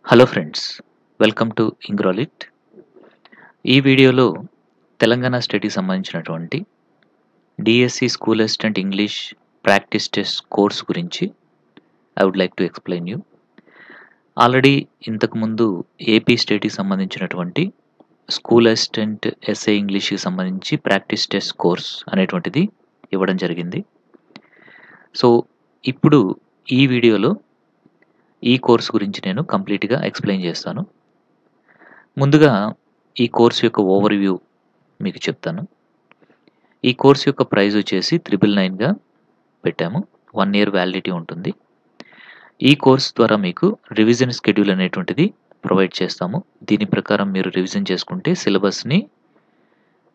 Hello friends, welcome to ఇంగ్రోలిట్. ఈ వీడియోలో తెలంగాణ స్టేట్‌కి సంబంధించినటువంటి DSC school assistant English practice test course గురించి I would like to explain you. Already ఇంతకుముందు ఏపీ స్టేట్‌కి సంబంధించినటువంటి స్కూల్ అసిస్టెంట్ ఎస్ఏ ఇంగ్లీష్‌కి సంబంధించి ప్రాక్టీస్ టెస్ట్ కోర్స్ అనేటువంటిది ఇవ్వడం జరిగింది. సో, ఇప్పుడు ఈ వీడియోలో ఈ కోర్స్ గురించి నేను కంప్లీట్‌గా ఎక్స్‌ప్లెయిన్ చేస్తాను. ముందుగా ఈ కోర్స్ యొక్క ఓవర్‌వ్యూ మీకు చెప్తాను. ఈ కోర్స్ యొక్క ప్రైస్ వచ్చేసి 999గా పెట్టాము. 1 ఇయర్ వ్యాలిడిటీ ఉంటుంది. ఈ కోర్స్ ద్వారా మీకు రివిజన్ షెడ్యూల్ అనేటువంటిది ప్రొవైడ్ చేస్తాము. దీని ప్రకారం మీరు రివిజన్ చేసుకుంటే సిలబస్‌ని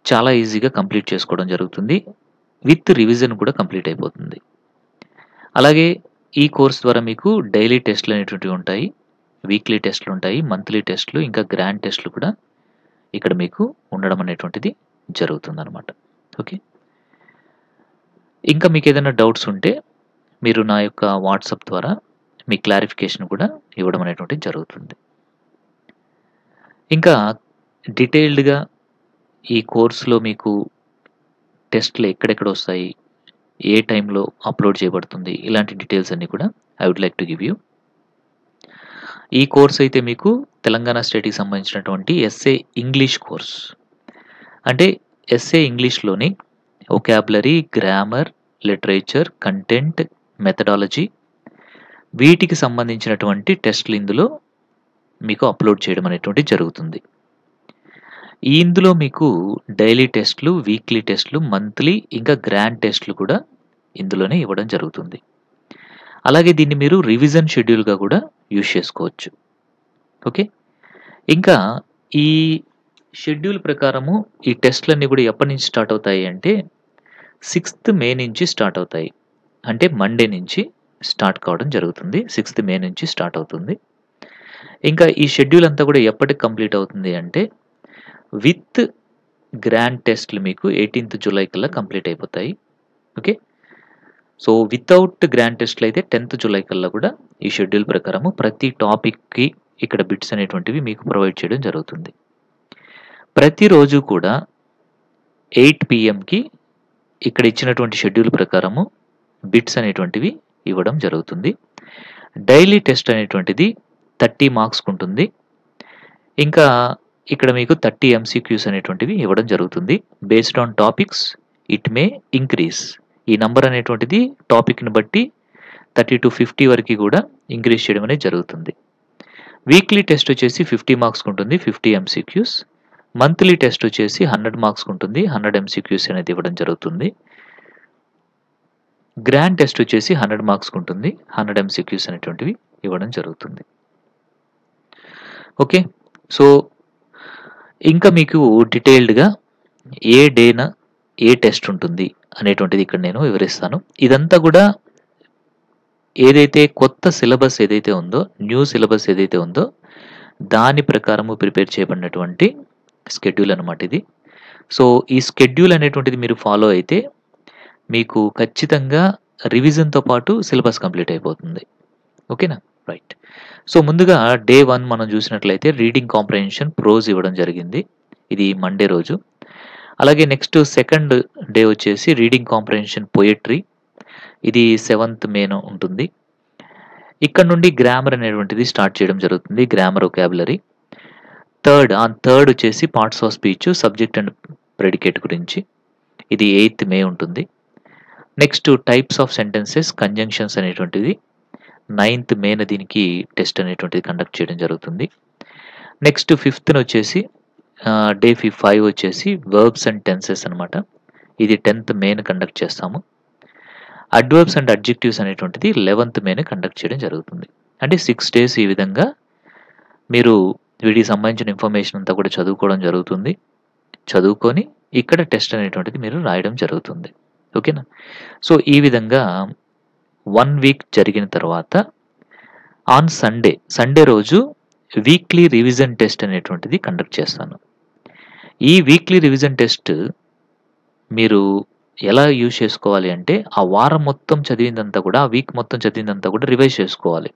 చాలా ఈజీగా కంప్లీట్ చేసుకోవడం జరుగుతుంది. విత్ రివిజన్ కూడా కంప్లీట్ అయిపోతుంది. అలాగే ఈ కోర్స్ ద్వారా మీకు డైలీ టెస్ట్‌లు అనేటువంటివి ఉంటాయి. వీక్లీ టెస్ట్‌లు ఉంటాయి. మంత్లీ టెస్ట్‌లు ఇంకా గ్రాండ్ టెస్ట్‌లు కూడా ఇక్కడ మీకు ఉండడం అనేటువంటిది జరుగుతుందనమాట. ఓకే. ఇంకా మీకేదైనా డౌట్స్ ఉంటే మీరు నా యొక్క వాట్సాప్ ద్వారా మీ క్లారిఫికేషన్ కూడా ఇవ్వడం అనేటువంటిది జరుగుతుంది. ఇంకా డీటెయిల్డ్‌గా ఈ కోర్స్‌లో మీకు టెస్ట్‌లు ఎక్కడెక్కడొస్తాయి, ఏ టైంలో అప్‌లోడ్ చేయబడుతుంది, ఇలాంటి డీటెయిల్స్ అన్నీ కూడా I would like to give you. ఈ కోర్స్ అయితే మీకు తెలంగాణ స్టేట్‌కి సంబంధించినటువంటి ఎస్ఏ ఇంగ్లీష్ కోర్స్. అంటే ఎస్ఏ ఇంగ్లీష్‌లోని vocabulary, grammar, literature, content, methodology వీటికి సంబంధించినటువంటి టెస్ట్‌లు ఇందులో మీకు అప్‌లోడ్ చేయడం అనేటువంటిది జరుగుతుంది. ఇందులో మీకు డైలీ టెస్ట్‌లు, వీక్లీ టెస్ట్‌లు, మంత్లీ ఇంకా గ్రాండ్ టెస్ట్‌లు కూడా ఇందులోనే ఇవ్వడం జరుగుతుంది. అలాగే దీన్ని మీరు రివిజన్ షెడ్యూల్‌గా కూడా యూజ్ చేసుకోవచ్చు. ఓకే. ఇంకా ఈ షెడ్యూల్ ప్రకారము ఈ టెస్ట్‌లన్నీ కూడా ఎప్పటినుంచి స్టార్ట్ అవుతాయి అంటే 6థ్ మే నుంచి స్టార్ట్ అవుతాయి. అంటే మండే నుంచి స్టార్ట్ కావడం జరుగుతుంది. 6థ్ మే నుంచి స్టార్ట్ అవుతుంది. ఇంకా ఈ షెడ్యూల్ అంతా కూడా ఎప్పటికి కంప్లీట్ అవుతుంది అంటే విత్ గ్రాండ్ టెస్ట్‌లు మీకు 18థ్ జులై కల్లా కంప్లీట్ అయిపోతాయి. ఓకే. సో, వితౌట్ గ్రాండ్ టెస్ట్‌లు అయితే 10థ్ జులై కల్లా కూడా ఈ షెడ్యూల్ ప్రకారము ప్రతి టాపిక్‌కి ఇక్కడ బిట్స్ అనేటువంటివి మీకు ప్రొవైడ్ చేయడం జరుగుతుంది. ప్రతిరోజు కూడా 8 పీఎంకి ఇక్కడ ఇచ్చినటువంటి షెడ్యూల్ ప్రకారము బిట్స్ అనేటువంటివి ఇవ్వడం జరుగుతుంది. డైలీ టెస్ట్ అనేటువంటిది 30 మార్క్స్‌కి ఉంటుంది. ఇంకా ఇక్కడ మీకు 30 ఎంసీక్యూస్ అనేటువంటివి ఇవ్వడం జరుగుతుంది. Based on topics it may increase. ఈ నంబర్ అనేటువంటిది టాపిక్‌ని బట్టి 30-50 వరకు కూడా ఇంక్రీజ్ చేయడం అనేది జరుగుతుంది. వీక్లీ టెస్ట్ వచ్చేసి 50 మార్క్స్‌కి ఉంటుంది. 50 ఎంసీక్యూస్. మంత్లీ టెస్ట్ వచ్చేసి 100 మార్క్స్‌కి ఉంటుంది. 100 ఎంసీక్యూస్ అనేది ఇవ్వడం జరుగుతుంది. గ్రాండ్ టెస్ట్ వచ్చేసి 100 మార్క్స్‌కి ఉంటుంది. 100 ఎంసీక్యూస్ అనేటువంటివి ఇవ్వడం జరుగుతుంది. ఓకే. సో, ఇంకా మీకు డీటెయిల్డ్‌గా ఏ డేన ఏ టెస్ట్ ఉంటుంది అనేటువంటిది ఇక్కడ నేను వివరిస్తాను. ఇదంతా కూడా ఏదైతే కొత్త సిలబస్ ఏదైతే ఉందో, న్యూ సిలబస్ ఏదైతే ఉందో దాని ప్రకారము ప్రిపేర్ చేయబడినటువంటి షెడ్యూల్ అనమాట ఇది. సో, ఈ షెడ్యూల్ అనేటువంటిది మీరు ఫాలో అయితే మీకు ఖచ్చితంగా రివిజన్‌తో పాటు సిలబస్ కంప్లీట్ అయిపోతుంది. ఓకేనా? రైట్. సో, ముందుగా డే 1 మనం చూసినట్లయితే రీడింగ్ కాంప్రహెన్షన్ ప్రోజ్ ఇవ్వడం జరిగింది. ఇది మండే రోజు. అలాగే నెక్స్ట్ సెకండ్ డే వచ్చేసి రీడింగ్ కాంప్రహెన్షన్ పొయెట్రీ. ఇది 7థ్ మేన ఉంటుంది. ఇక్కడ నుండి గ్రామర్ అనేటువంటిది స్టార్ట్ చేయడం జరుగుతుంది. Grammar, vocabulary. థర్డ్ వచ్చేసి parts of speech, subject and predicate గురించి. ఇది 8థ్ మే ఉంటుంది. Next types of sentences, conjunctions అనేటువంటిది 9థ్ మేన దీనికి టెస్ట్ అనేటువంటిది కండక్ట్ చేయడం జరుగుతుంది. నెక్స్ట్ 5థ్‌న వచ్చేసి డే 5 వచ్చేసి వర్బ్స్ అండ్ టెన్సెస్ అనమాట. ఇది 10థ్ మేన కండక్ట్ చేస్తాము. అడ్వర్బ్స్ అండ్ అడ్జెక్టివ్స్ అనేటువంటిది 11థ్ మేన కండక్ట్ చేయడం జరుగుతుంది. అంటే 6 డేస్ ఈ విధంగా మీరు వీటికి సంబంధించిన ఇన్ఫర్మేషన్ అంతా కూడా చదువుకోవడం జరుగుతుంది. చదువుకొని ఇక్కడ టెస్ట్ అనేటువంటిది మీరు రాయడం జరుగుతుంది. ఓకేనా? సో, ఈ విధంగా 1 వీక్ జరిగిన తర్వాత ఆన్ సండే రోజు వీక్లీ రివిజన్ టెస్ట్ అనేటువంటిది కండక్ట్ చేస్తాను. ఈ వీక్లీ రివిజన్ టెస్ట్ మీరు ఎలా యూజ్ చేసుకోవాలి అంటే ఆ వారం మొత్తం చదివిందంతా కూడా, ఆ వీక్ మొత్తం చదివిందంతా కూడా రివైజ్ చేసుకోవాలి.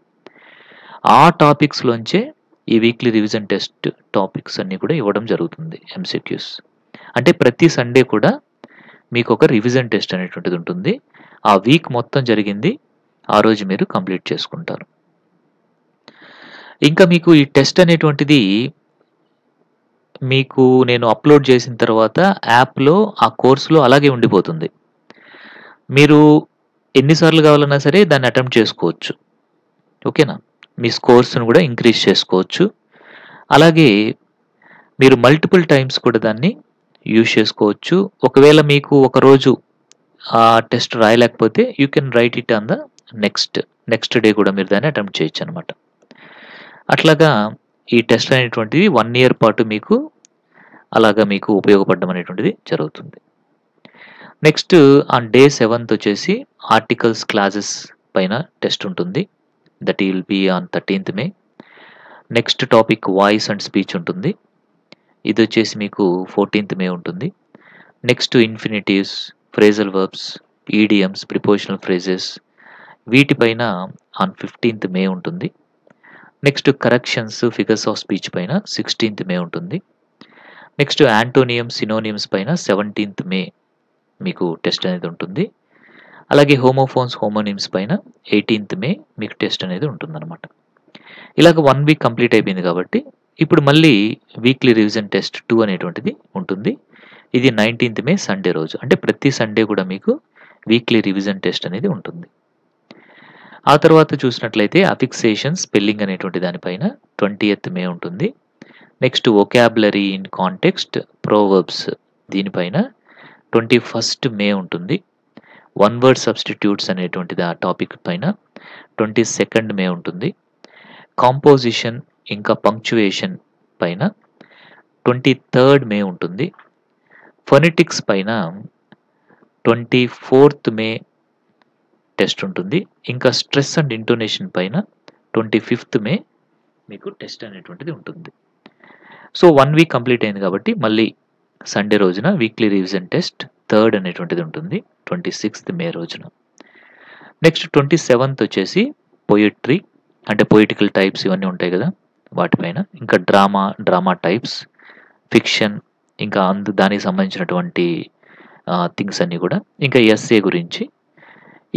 ఆ టాపిక్స్‌లోంచే ఈ వీక్లీ రివిజన్ టెస్ట్ టాపిక్స్ అన్నీ కూడా ఇవ్వడం జరుగుతుంది ఎంసీక్యూస్. అంటే ప్రతి సండే కూడా మీకొక రివిజన్ టెస్ట్ అనేటువంటిది ఉంటుంది. ఆ వీక్ మొత్తం జరిగింది ఆ రోజు మీరు కంప్లీట్ చేసుకుంటారు. ఇంకా మీకు ఈ టెస్ట్ అనేటువంటిది మీకు నేను అప్‌లోడ్ చేసిన తర్వాత యాప్‌లో ఆ కోర్స్‌లో అలాగే ఉండిపోతుంది. మీరు ఎన్ని సార్లు కావాలన్నా సరే దాన్ని అటెంప్ట్ చేసుకోవచ్చు. ఓకేనా? మీ స్కోర్స్‌ని కూడా ఇంక్రీజ్ చేసుకోవచ్చు. అలాగే మీరు మల్టిపుల్ టైమ్స్ కూడా దాన్ని యూజ్ చేసుకోవచ్చు. ఒకవేళ మీకు ఒకరోజు ఆ టెస్ట్ రాయలేకపోతే you can write it on the next day కూడా మీరు దాన్ని అటెంప్ట్ చేయొచ్చనమాట. అట్లాగా ఈ టెస్ట్ అనేటువంటిది 1 ఇయర్ పాటు మీకు అలాగా మీకు ఉపయోగపడడం అనేటువంటిది జరుగుతుంది. నెక్స్ట్ ఆన్ డే 7థ్ వచ్చేసి ఆర్టికల్స్, క్లాసెస్ పైన టెస్ట్ ఉంటుంది. దట్ విల్ బీ ఆన్ 13థ్ May. Next topic voice and speech ఉంటుంది. ఇదొచ్చేసి మీకు 14థ్ మే ఉంటుంది. Next infinitives, phrasal verbs, idioms, prepositional phrases వీటిపైన ఆన్ 15థ్ మే ఉంటుంది. Next corrections, figures of speech పైన 16థ్ మే ఉంటుంది. నెక్స్ట్ యాంటోనియమ్స్, సినోనియమ్స్ పైన 17థ్ మే మీకు టెస్ట్ అనేది ఉంటుంది. అలాగే హోమోఫోన్స్, హోమోనిమ్స్ పైన 18థ్ మే మీకు టెస్ట్ అనేది ఉంటుందన్నమాట. ఇలాగ 1 వీక్ కంప్లీట్ అయిపోయింది కాబట్టి ఇప్పుడు మళ్ళీ వీక్లీ రివిజన్ టెస్ట్ 2 అనేటువంటిది ఉంటుంది. ఇది 19థ్ మే సండే రోజు. అంటే ప్రతి సండే కూడా మీకు వీక్లీ రివిజన్ టెస్ట్ అనేది ఉంటుంది. ఆ తర్వాత చూసినట్లయితే అఫిక్సేషన్, స్పెల్లింగ్ అనేటువంటి దానిపైన 20th మే ఉంటుంది. Next vocabulary in context, Proverbs దీనిపైన 21st మే ఉంటుంది. వన్ వర్డ్ సబ్స్టిట్యూట్స్ అనేటువంటిది ఆ టాపిక్ పైన 22nd మే ఉంటుంది. కాంపోజిషన్ ఇంకా పంక్చుయేషన్ పైన 23rd మే ఉంటుంది. ఫొనెటిక్స్ పైన 24th మే టెస్ట్ ఉంటుంది. ఇంకా స్ట్రెస్ అండ్ ఇంటోనేషన్ పైన 25th మే మీకు టెస్ట్ అనేటువంటిది ఉంటుంది. సో 1 వీక్ కంప్లీట్ అయింది కాబట్టి మళ్ళీ సండే రోజున వీక్లీ రివిజన్ టెస్ట్ 3rd అనేటువంటిది ఉంటుంది 26th మే రోజున. నెక్స్ట్ 27th వచ్చేసి పొయెట్రీ అంటే పొయిటికల్ టైప్స్ ఇవన్నీ ఉంటాయి కదా వాటిపైన. ఇంకా డ్రామా టైప్స్, ఫిక్షన్ ఇంకా దానికి సంబంధించినటువంటి థింగ్స్ అన్నీ కూడా. ఇంకా ఎస్ఏ గురించి.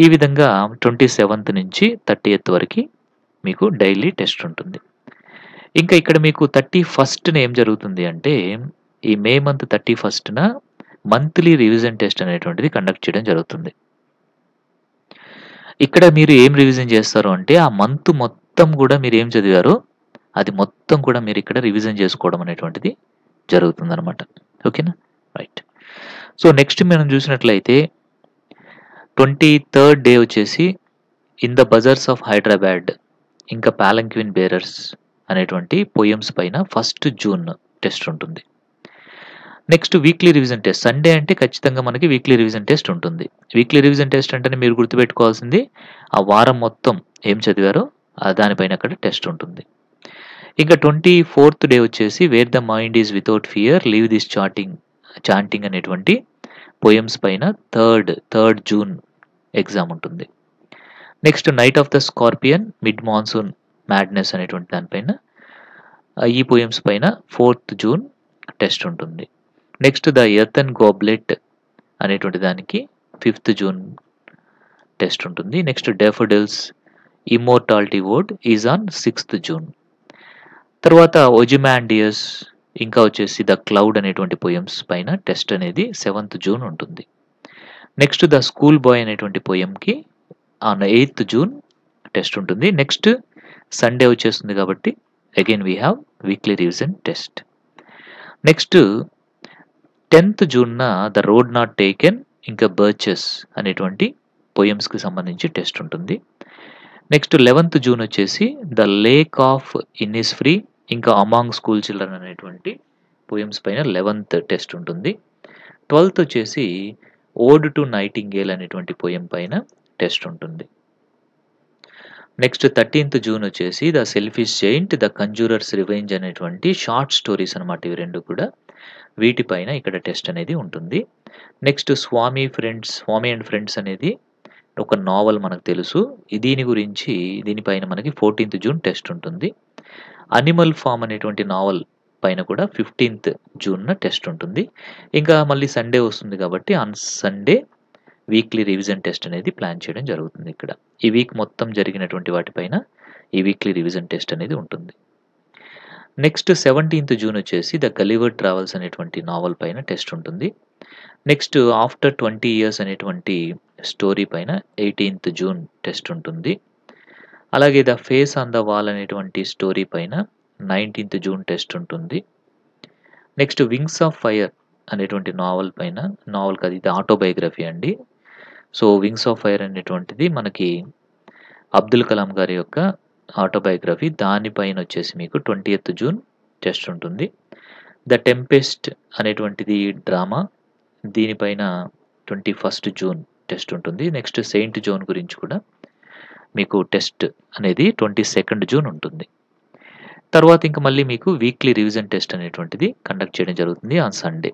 ఈ విధంగా 27th నుంచి 30th వరకు మీకు డైలీ టెస్ట్ ఉంటుంది. ఇంకా ఇక్కడ మీకు 31st ఏం జరుగుతుంది అంటే ఈ May month 31st monthly revision test అనేటువంటిది కండక్ట్ చేయడం జరుగుతుంది. ఇక్కడ మీరు ఏం రివిజన్ చేస్తారు అంటే ఆ మంత్ మొత్తం కూడా మీరు ఏం చదివారో అది మొత్తం కూడా మీరు ఇక్కడ రివిజన్ చేసుకోవడం అనేటువంటిది జరుగుతుందన్నమాట. ఓకేనా? రైట్. సో నెక్స్ట్ మనం చూసినట్లయితే 23rd డే వచ్చేసి in the buzzers of Hyderabad ఇంకా పాలంక్విన్ బేరర్స్ అనేటువంటి పోయమ్స్ పైన 1st జూన్ టెస్ట్ ఉంటుంది. Next weekly revision test. Sunday అంటే ఖచ్చితంగా మనకి వీక్లీ రివిజన్ టెస్ట్ ఉంటుంది. వీక్లీ రివిజన్ టెస్ట్ అంటేనే మీరు గుర్తుపెట్టుకోవాల్సింది ఆ వారం మొత్తం ఏం చదివారో దానిపైన అక్కడ టెస్ట్ ఉంటుంది. ఇంకా 24th డే వచ్చేసి where the mind is without fear leave this chanting అనేటువంటి పోయమ్స్ పైన 3rd జూన్ ఎగ్జామ్ ఉంటుంది. Next night of the scorpion, mid monsoon madness అనేటువంటి దానిపైన ఈ పోయమ్స్ పైన 4th జూన్ టెస్ట్ ఉంటుంది. నెక్స్ట్ ద ఎర్తన్ గోబ్లెట్ అనేటువంటి దానికి 5th జూన్ టెస్ట్ ఉంటుంది. Next daffodils, immortality word is on 6th June. తర్వాత ఒజిమాండియస్ ఇంకా వచ్చేసి ద క్లౌడ్ అనేటువంటి పోయమ్స్ పైన టెస్ట్ అనేది 7th జూన్ ఉంటుంది. నెక్స్ట్ ద స్కూల్ బాయ్ అనేటువంటి పోయంకి ఆన్ 8th జూన్ టెస్ట్ ఉంటుంది. నెక్స్ట్ సండే వచ్చేస్తుంది కాబట్టి again we have weekly revision test. Next 10th జూన్న ద రోడ్ నాట్ టేకెన్ ఇంకా బర్చెస్ అనేటువంటి పోయమ్స్కి సంబంధించి టెస్ట్ ఉంటుంది. నెక్స్ట్ 11th జూన్ వచ్చేసి ద లేక్ ఆఫ్ ఇన్నిస్ఫ్రీ ఇంకా అమాంగ్ స్కూల్ చిల్డ్రన్ అనేటువంటి పోయమ్స్ పైన 11th టెస్ట్ ఉంటుంది. 12th వచ్చేసి ఓడ్ టు నైటింగేల్ అనేటువంటి పోయం పైన టెస్ట్ ఉంటుంది. నెక్స్ట్ 13th జూన్ వచ్చేసి the selfish giant, the కంజూరర్స్ revenge అనేటువంటి షార్ట్ స్టోరీస్ అనమాట ఇవి రెండు కూడా. వీటిపైన ఇక్కడ టెస్ట్ అనేది ఉంటుంది. నెక్స్ట్ స్వామి అండ్ ఫ్రెండ్స్ అనేది ఒక నావల్ మనకు తెలుసు. దీనిపైన మనకి 14th జూన్ టెస్ట్ ఉంటుంది. 'అనిమల్ ఫార్మ్' అనేటువంటి నావల్ పైన కూడా 15థ్ జూన్‌న టెస్ట్ ఉంటుంది. ఇంకా మళ్ళీ సండే వస్తుంది కాబట్టి on Sunday weekly revision test అనేది ప్లాన్ చేయడం జరుగుతుంది ఇక్కడ. ఈ వీక్ మొత్తం జరిగినటువంటి వాటిపైన ఈ వీక్లీ రివిజన్ టెస్ట్ అనేది ఉంటుంది. నెక్స్ట్ 17థ్ జూన్ వచ్చేసి 'ద గలివర్ ట్రావెల్స్' అనేటువంటి నావల్ పైన టెస్ట్ ఉంటుంది. నెక్స్ట్ 'ఆఫ్టర్ 20 ఇయర్స్' అనేటువంటి స్టోరీ పైన 18థ్ జూన్ టెస్ట్ ఉంటుంది. అలాగే 'the face on the wall' అనేటువంటి స్టోరీ పైన 19థ్ జూన్ టెస్ట్ ఉంటుంది. నెక్స్ట్ 'వింగ్స్ ఆఫ్ ఫైర్' అనేటువంటి నావల్ పైన నావల్ కాదు, ఇది ఆటోబయోగ్రఫీ అండి. సో 'వింగ్స్ ఆఫ్ ఫైర్' అనేటువంటిది మనకి అబ్దుల్ కలాం గారి యొక్క ఆటోబయోగ్రఫీ. దానిపైన వచ్చేసి మీకు 20థ్ జూన్ టెస్ట్ ఉంటుంది. 'ద టెంపెస్ట్' అనేటువంటిది డ్రామా. దీనిపైన 21st జూన్ టెస్ట్ ఉంటుంది. నెక్స్ట్ 'సెయింట్ జోన్' గురించి కూడా మీకు టెస్ట్ అనేది 22nd జూన్ ఉంటుంది. తర్వాత ఇంక మళ్ళీ మీకు వీక్లీ రివిజన్ టెస్ట్ అనేటువంటిది కండక్ట్ చేయడం జరుగుతుంది on Sunday.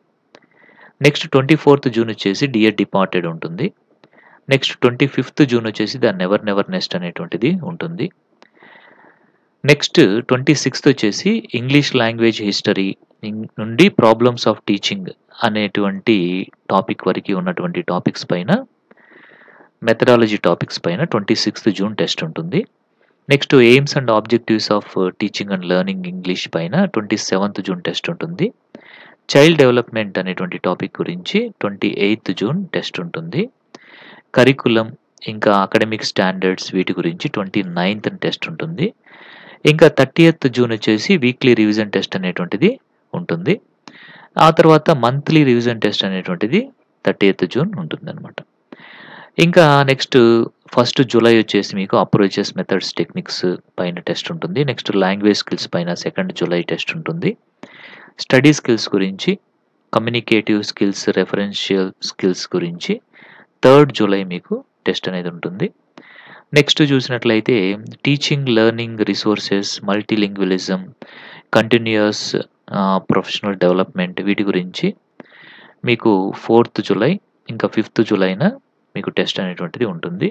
Next 24th June వచ్చేసి 'డియర్ డిపార్టెడ్' ఉంటుంది. నెక్స్ట్ 25th జూన్ వచ్చేసి 'ద నెవర్ నెవర్ నెస్ట్' అనేటువంటిది ఉంటుంది. నెక్స్ట్ 26th వచ్చేసి 'ఇంగ్లీష్ లాంగ్వేజ్ హిస్టరీ నుండి ప్రాబ్లమ్స్ ఆఫ్ టీచింగ్' అనేటువంటి టాపిక్ వరకి ఉన్నటువంటి టాపిక్స్ పైన, మెథడాలజీ టాపిక్స్ పైన 26th జూన్ టెస్ట్ ఉంటుంది. Next 'aims and objectives of teaching and learning English' పైన 27th జూన్ టెస్ట్ ఉంటుంది. 'చైల్డ్ డెవలప్మెంట్' అనేటువంటి టాపిక్ గురించి 28th జూన్ టెస్ట్ ఉంటుంది. కరికులం ఇంకా అకాడమిక్ స్టాండర్డ్స్ వీటి గురించి 29th టెస్ట్ ఉంటుంది. ఇంకా 30th జూన్ వచ్చేసి వీక్లీ రివిజన్ టెస్ట్ అనేటువంటిది ఉంటుంది. ఆ తర్వాత మంత్లీ రివిజన్ టెస్ట్ అనేటువంటిది 30th జూన్ ఉంటుందన్నమాట. ఇంకా నెక్స్ట్ 1st జూలై వచ్చేసి మీకు అప్రోచెస్, మెథడ్స్, టెక్నిక్స్ పైన టెస్ట్ ఉంటుంది. నెక్స్ట్ లాంగ్వేజ్ స్కిల్స్ పైన 2nd జూలై టెస్ట్ ఉంటుంది. స్టడీ స్కిల్స్ గురించి, కమ్యూనికేటివ్ స్కిల్స్, రెఫరెన్షియల్ స్కిల్స్ గురించి 3rd జూలై మీకు టెస్ట్ అనేది ఉంటుంది. నెక్స్ట్ చూసినట్లయితే teaching, learning resources, multilingualism, continuous professional development వీటి గురించి మీకు 4th జూలై ఇంకా 5th జూలైన మీకు టెస్ట్ అనేటువంటిది ఉంటుంది.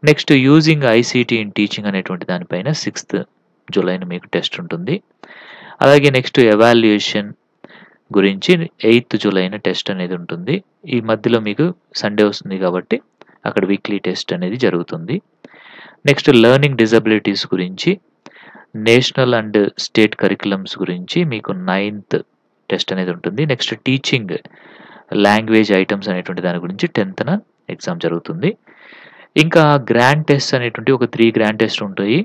Next using ICT in teaching అనేటువంటి దానిపైన 6th జూలైన మీకు టెస్ట్ ఉంటుంది. అలాగే నెక్స్ట్ ఎవాల్యుయేషన్ గురించి 8th జూలైన టెస్ట్ అనేది ఉంటుంది. ఈ మధ్యలో మీకు సండే వస్తుంది కాబట్టి అక్కడ వీక్లీ టెస్ట్ అనేది జరుగుతుంది. నెక్స్ట్ లెర్నింగ్ డిజబిలిటీస్ గురించి, నేషనల్ అండ్ స్టేట్ కరికులమ్స్ గురించి మీకు 9th టెస్ట్ అనేది ఉంటుంది. నెక్స్ట్ టీచింగ్ లాంగ్వేజ్ ఐటమ్స్ అనేటువంటి దాని గురించి 10th ఎగ్జామ్ జరుగుతుంది. ఇంకా గ్రాండ్ టెస్ట్ అనేటువంటి ఒక 3 గ్రాండ్ టెస్ట్ ఉంటాయి.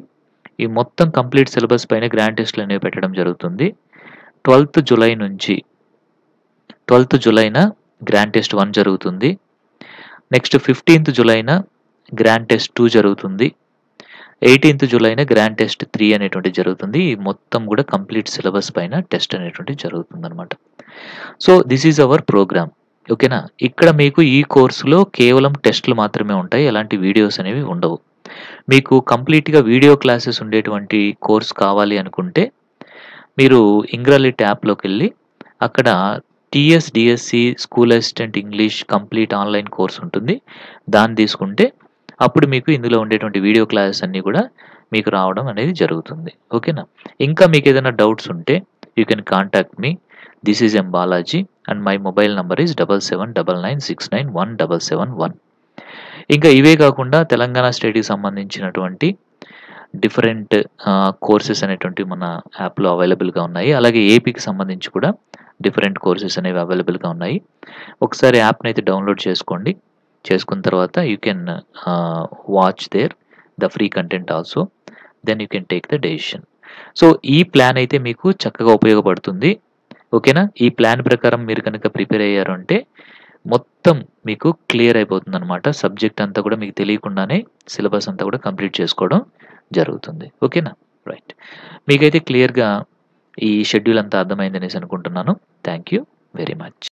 ఈ మొత్తం కంప్లీట్ సిలబస్ పైన గ్రాండ్ టెస్ట్లు అనేవి పెట్టడం జరుగుతుంది. 12th జూలై నుంచి 12th జూలైన గ్రాండ్ టెస్ట్ 1 జరుగుతుంది. నెక్స్ట్ 15th జూలైన గ్రాండ్ టెస్ట్ 2 జరుగుతుంది. 18th జూలైన గ్రాండ్ టెస్ట్ 3 అనేటువంటిది జరుగుతుంది. ఈ మొత్తం కూడా కంప్లీట్ సిలబస్ పైన టెస్ట్ అనేటువంటిది జరుగుతుందన్నమాట. So this is our program. ఓకేనా? ఇక్కడ మీకు ఈ కోర్సులో కేవలం టెస్టులు మాత్రమే ఉంటాయి. ఎలాంటి వీడియోస్ అనేవి ఉండవు. మీకు కంప్లీట్‌గా వీడియో క్లాసెస్ ఉండేటువంటి కోర్స్ కావాలి అనుకుంటే మీరు ఇంగ్రాలిట్ యాప్‌లోకెళ్ళి అక్కడ TSDSC school assistant English complete online course ఉంటుంది. దాన్ని తీసుకుంటే అప్పుడు మీకు ఇందులో ఉండేటువంటి వీడియో క్లాసెస్ అన్నీ కూడా మీకు రావడం అనేది జరుగుతుంది. ఓకేనా? ఇంకా మీకు ఏదైనా డౌట్స్ ఉంటే you can contact me. This is M Balaji and my mobile number is 7799691771. ఇంకా ఇవే కాకుండా తెలంగాణ స్టేట్‌కి సంబంధించినటువంటి డిఫరెంట్ కోర్సెస్ అనేటువంటివి మన యాప్‌లో అవైలబుల్‌గా ఉన్నాయి. అలాగే ఏపీకి సంబంధించి కూడా డిఫరెంట్ కోర్సెస్ అనేవి అవైలబుల్‌గా ఉన్నాయి. ఒకసారి యాప్‌నైతే డౌన్‌లోడ్ చేసుకోండి. చేసుకున్న తర్వాత you can watch there the free content also. Then you can take the decision. So ఈ ప్లాన్ అయితే మీకు చక్కగా ఉపయోగపడుతుంది. ఓకేనా? ఈ ప్లాన్ ప్రకారం మీరు కనుక ప్రిపేర్ అయ్యారు అంటే మొత్తం మీకు క్లియర్ అయిపోతుందన్నమాట. సబ్జెక్ట్ అంతా కూడా మీకు తెలియకుండానే సిలబస్ అంతా కూడా కంప్లీట్ చేసుకోవడం జరుగుతుంది. ఓకేనా? రైట్. మీకైతే క్లియర్‌గా ఈ షెడ్యూల్ అంతా అర్థమైందనేసి అనుకుంటున్నాను. Thank you very much.